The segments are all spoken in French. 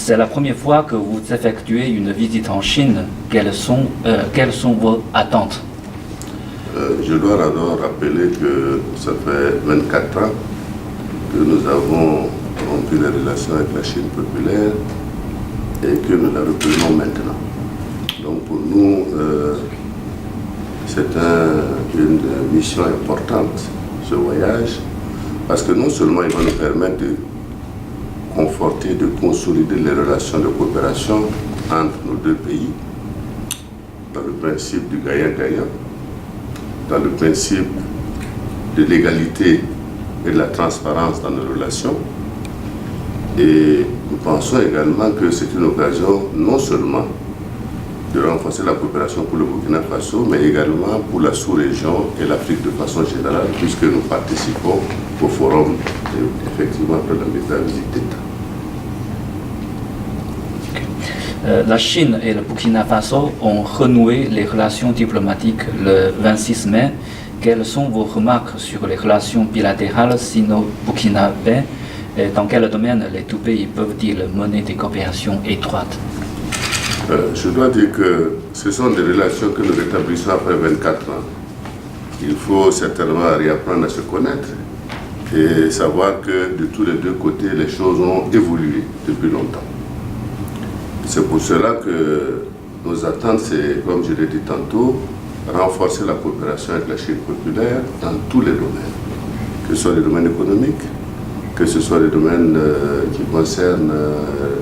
C'est la première fois que vous effectuez une visite en Chine. Quelles sont vos attentes? Je dois alors rappeler que ça fait 24 ans que nous avons rompu les relations avec la Chine populaire et que nous la reprenons maintenant. Donc pour nous, c'est une mission importante, ce voyage, parce que non seulement il va nous permettre de conforter, de consolider les relations de coopération entre nos deux pays, dans le principe du gagnant-gagnant, dans le principe de l'égalité et de la transparence dans nos relations. Et nous pensons également que c'est une occasion non seulement de renforcer la coopération pour le Burkina Faso, mais également pour la sous-région et l'Afrique de façon générale, puisque nous participons au forum, effectivement, de la visite d'État. La Chine et le Burkina Faso ont renoué les relations diplomatiques le 26 mai. Quelles sont vos remarques sur les relations bilatérales sino-burkinabées? Dans quel domaine les deux pays peuvent-ils mener des coopérations étroites? Je dois dire que ce sont des relations que nous rétablissons après 24 ans. Il faut certainement réapprendre à se connaître et savoir que de tous les deux côtés, les choses ont évolué depuis longtemps. C'est pour cela que nos attentes, c'est, comme je l'ai dit tantôt, renforcer la coopération avec la Chine populaire dans tous les domaines, que ce soit les domaines économiques, que ce soit les domaines qui concernent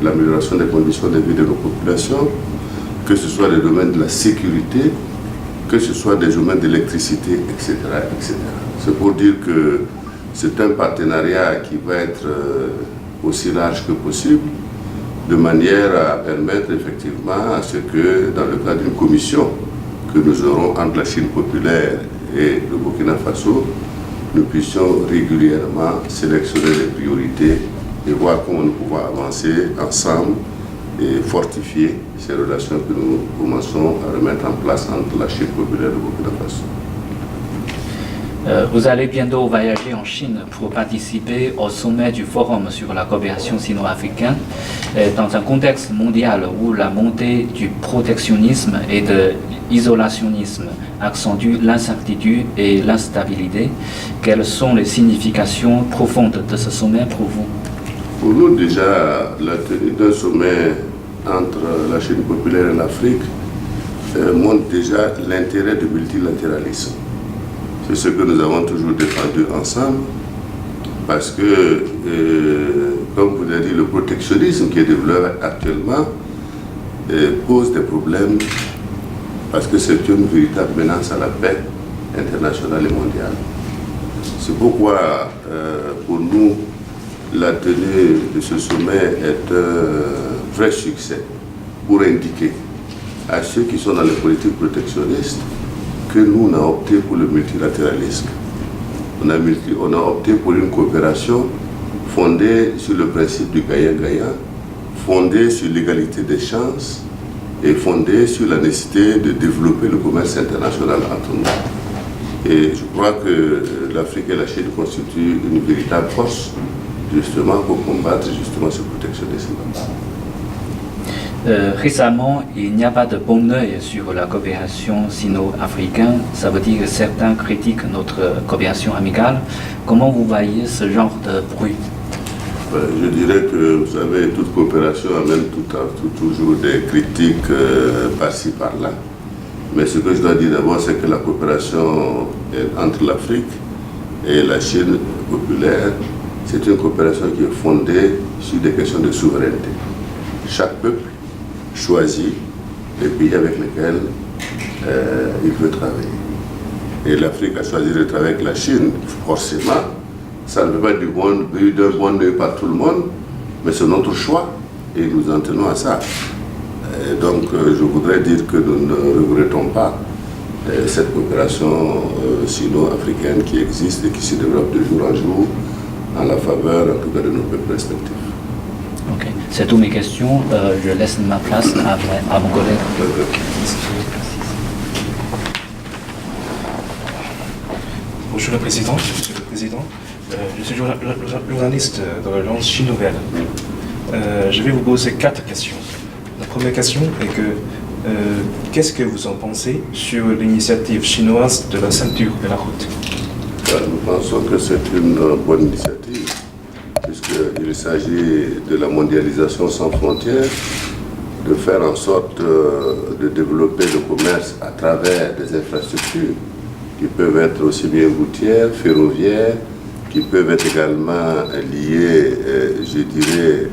l'amélioration des conditions de vie de nos populations, que ce soit les domaines de la sécurité, que ce soit des domaines d'électricité, etc., etc. C'est pour dire que c'est un partenariat qui va être aussi large que possible, de manière à permettre effectivement à ce que, dans le cadre d'une commission que nous aurons entre la Chine populaire et le Burkina Faso, nous puissions régulièrement sélectionner les priorités et voir comment nous pouvons avancer ensemble et fortifier ces relations que nous commençons à remettre en place entre la Chine populaire et le Burkina Faso. Vous allez bientôt voyager en Chine pour participer au sommet du Forum sur la coopération sino-africaine. Dans un contexte mondial où la montée du protectionnisme et de l'isolationnisme accentue l'incertitude et l'instabilité, quelles sont les significations profondes de ce sommet pour vous? Pour nous, déjà, la tenue d'un sommet entre la Chine populaire et l'Afrique montre déjà l'intérêt du multilatéralisme. C'est ce que nous avons toujours défendu ensemble, parce que, comme vous l'avez dit, le protectionnisme qui est développé actuellement pose des problèmes, parce que c'est une véritable menace à la paix internationale et mondiale. C'est pourquoi, pour nous, la tenue de ce sommet est un vrai succès pour indiquer à ceux qui sont dans les politiques protectionnistes que nous, on a opté pour le multilatéralisme. On a opté pour une coopération fondée sur le principe du gagnant-gagnant, fondée sur l'égalité des chances et fondée sur la nécessité de développer le commerce international entre nous. Et je crois que l'Afrique et la Chine constituent une véritable force justement pour combattre justement ce protectionnisme. Récemment, il n'y a pas de bon œil sur la coopération sino-africaine. Ça veut dire que certains critiquent notre coopération amicale. Comment vous voyez ce genre de bruit? Je dirais que, vous savez, toute coopération amène toujours des critiques par-ci, par-là. Mais ce que je dois dire d'abord, c'est que la coopération entre l'Afrique et la Chine populaire, c'est une coopération qui est fondée sur des questions de souveraineté. Chaque peuple choisit les pays avec lesquels il veut travailler. Et l'Afrique a choisi de travailler avec la Chine, forcément. Ça ne peut pas être d'un bon œil par tout le monde, mais c'est notre choix et nous en tenons à ça. Et donc je voudrais dire que nous ne regrettons pas cette coopération sino-africaine qui existe et qui se développe de jour en jour en la faveur en tout cas de nos peuples respectifs. Ok, c'est toutes mes questions. Je laisse ma place à mon collègue. Bonjour le Président, Monsieur le Président. Je suis journaliste de l'agence Chine Nouvelle. Je vais vous poser 4 questions. La première question est que qu'est-ce que vous en pensez sur l'initiative chinoise de la ceinture de la route? Nous pensons que c'est une bonne initiative, puisqu'il s'agit de la mondialisation sans frontières, de faire en sorte de développer le commerce à travers des infrastructures qui peuvent être aussi bien routières, ferroviaires, qui peuvent être également liées, je dirais,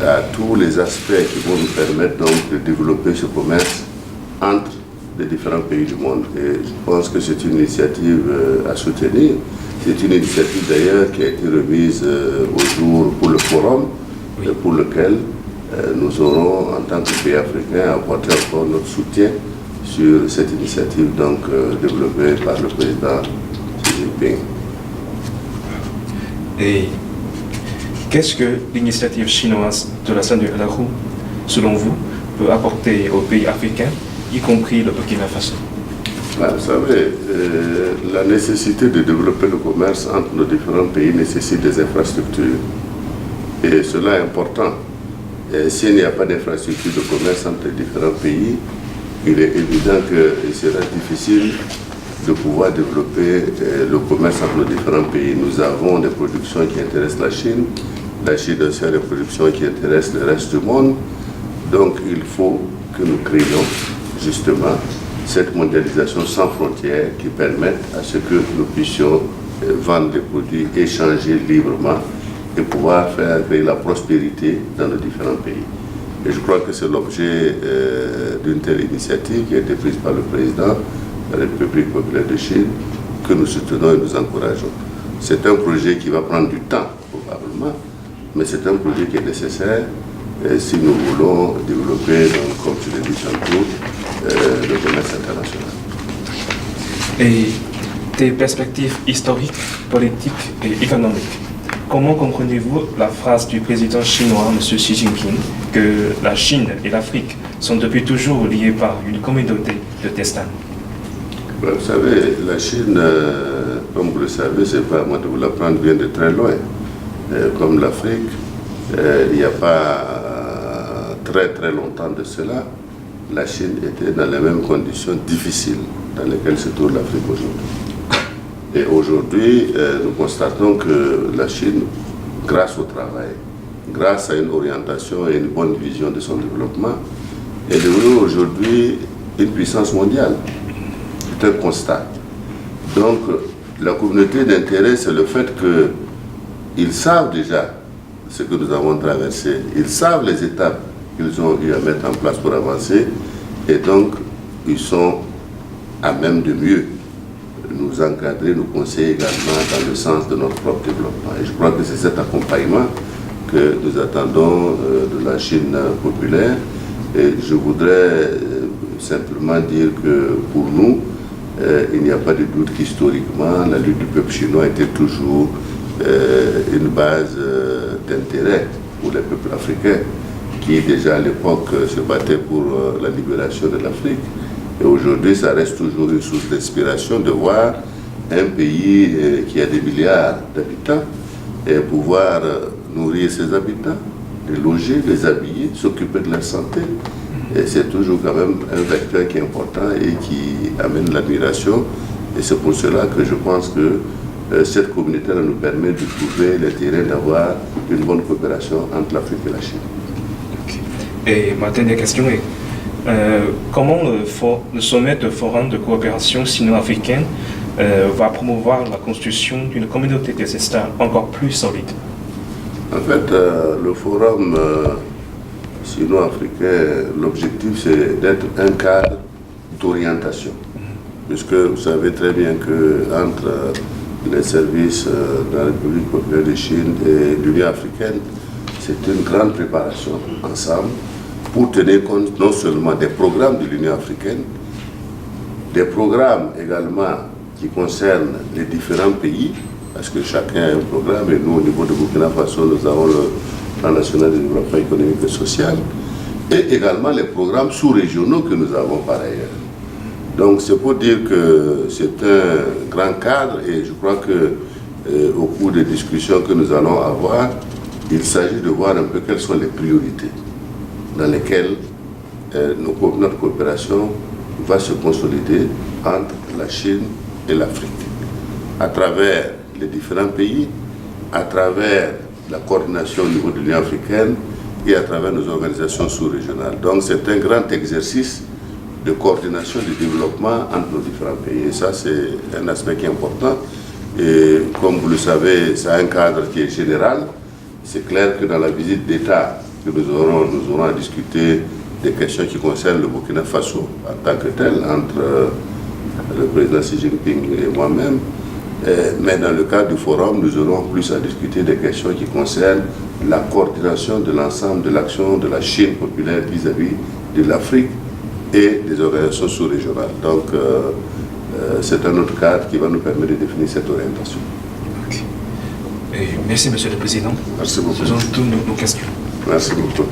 à tous les aspects qui vont nous permettre donc de développer ce commerce entre les différents pays du monde. Et je pense que c'est une initiative à soutenir. C'est une initiative d'ailleurs qui a été remise au jour pour le forum, pour lequel nous aurons, en tant que pays africain, apporté encore notre soutien sur cette initiative donc développée par le président Xi Jinping. Et qu'est-ce que l'initiative chinoise de la ceinture de la route, selon vous, peut apporter aux pays africains, y compris le Burkina Faso? Vous savez, la nécessité de développer le commerce entre nos différents pays nécessite des infrastructures. Et cela est important. S'il n'y a pas d'infrastructure de commerce entre les différents pays, il est évident qu'il sera difficile de pouvoir développer le commerce entre nos différents pays. Nous avons des productions qui intéressent la Chine aussi a des productions qui intéressent le reste du monde. Donc il faut que nous créions justement cette mondialisation sans frontières qui permette à ce que nous puissions vendre des produits, échanger librement et pouvoir faire créer la prospérité dans nos différents pays. Et je crois que c'est l'objet d'une telle initiative qui a été prise par le président de la République populaire de Chine, que nous soutenons et nous encourageons. C'est un projet qui va prendre du temps, probablement, mais c'est un projet qui est nécessaire si nous voulons développer, donc, comme tu l'as dit tantôt, le commerce international. Et des perspectives historiques, politiques et économiques. Comment comprenez-vous la phrase du président chinois, M. Xi Jinping, que la Chine et l'Afrique sont depuis toujours liées par une communauté de destin? Vous savez, la Chine, comme vous le savez, c'est pas à moi de vous l'apprendre, vient de très loin. Comme l'Afrique, il n'y a pas très longtemps de cela, la Chine était dans les mêmes conditions difficiles dans lesquelles se trouve l'Afrique aujourd'hui. Et aujourd'hui, nous constatons que la Chine, grâce au travail, grâce à une orientation et une bonne vision de son développement, est devenue aujourd'hui une puissance mondiale. C'est un constat. Donc, la communauté d'intérêt, c'est le fait qu'ils savent déjà ce que nous avons traversé. Ils savent les étapes qu'ils ont eu à mettre en place pour avancer. Et donc, ils sont à même de mieux nous encadrer, nous conseiller également dans le sens de notre propre développement. Et je crois que c'est cet accompagnement que nous attendons de la Chine populaire. Et je voudrais simplement dire que pour nous, il n'y a pas de doute qu'historiquement, la lutte du peuple chinois était toujours une base d'intérêt pour les peuples africains qui déjà à l'époque se battaient pour la libération de l'Afrique. Et aujourd'hui, ça reste toujours une source d'inspiration de voir un pays qui a des milliards d'habitants et pouvoir nourrir ses habitants, les loger, les habiller, s'occuper de leur santé. Et c'est toujours quand même un vecteur qui est important et qui amène l'admiration. Et c'est pour cela que je pense que cette communauté nous permet de trouver les terrains d'avoir une bonne coopération entre l'Afrique et la Chine. Okay. Et ma dernière question est comment le sommet de forum de coopération sino-africaine va promouvoir la construction d'une communauté des États encore plus solide? En fait, le forum sino-africain, l'objectif c'est d'être un cadre d'orientation. Puisque vous savez très bien qu'entre les services de la République populaire de Chine et l'Union africaine, c'est une grande préparation ensemble pour tenir compte non seulement des programmes de l'Union africaine, des programmes également qui concernent les différents pays, parce que chacun a un programme, et nous au niveau de Burkina Faso, nous avons le plan national de développement économique et social, et également les programmes sous-régionaux que nous avons par ailleurs. Donc c'est pour dire que c'est un grand cadre, et je crois que au cours des discussions que nous allons avoir, il s'agit de voir un peu quelles sont les priorités dans lesquelles notre coopération va se consolider entre la Chine et l'Afrique, à travers les différents pays, à travers la coordination au niveau de l'Union africaine et à travers nos organisations sous-régionales. Donc c'est un grand exercice de coordination et de développement entre nos différents pays. Et ça, c'est un aspect qui est important. Et comme vous le savez, c'est un cadre qui est général. C'est clair que dans la visite d'État que nous aurons à discuter des questions qui concernent le Burkina Faso en tant que tel, entre le président Xi Jinping et moi-même. Mais dans le cadre du forum, nous aurons plus à discuter des questions qui concernent la coordination de l'ensemble de l'action de la Chine populaire vis-à-vis de l'Afrique et des organisations sous-régionales. Donc, c'est un autre cadre qui va nous permettre de définir cette orientation. Okay. Merci, Monsieur le Président. Merci beaucoup. Ce sont toutes nos questions. Merci beaucoup.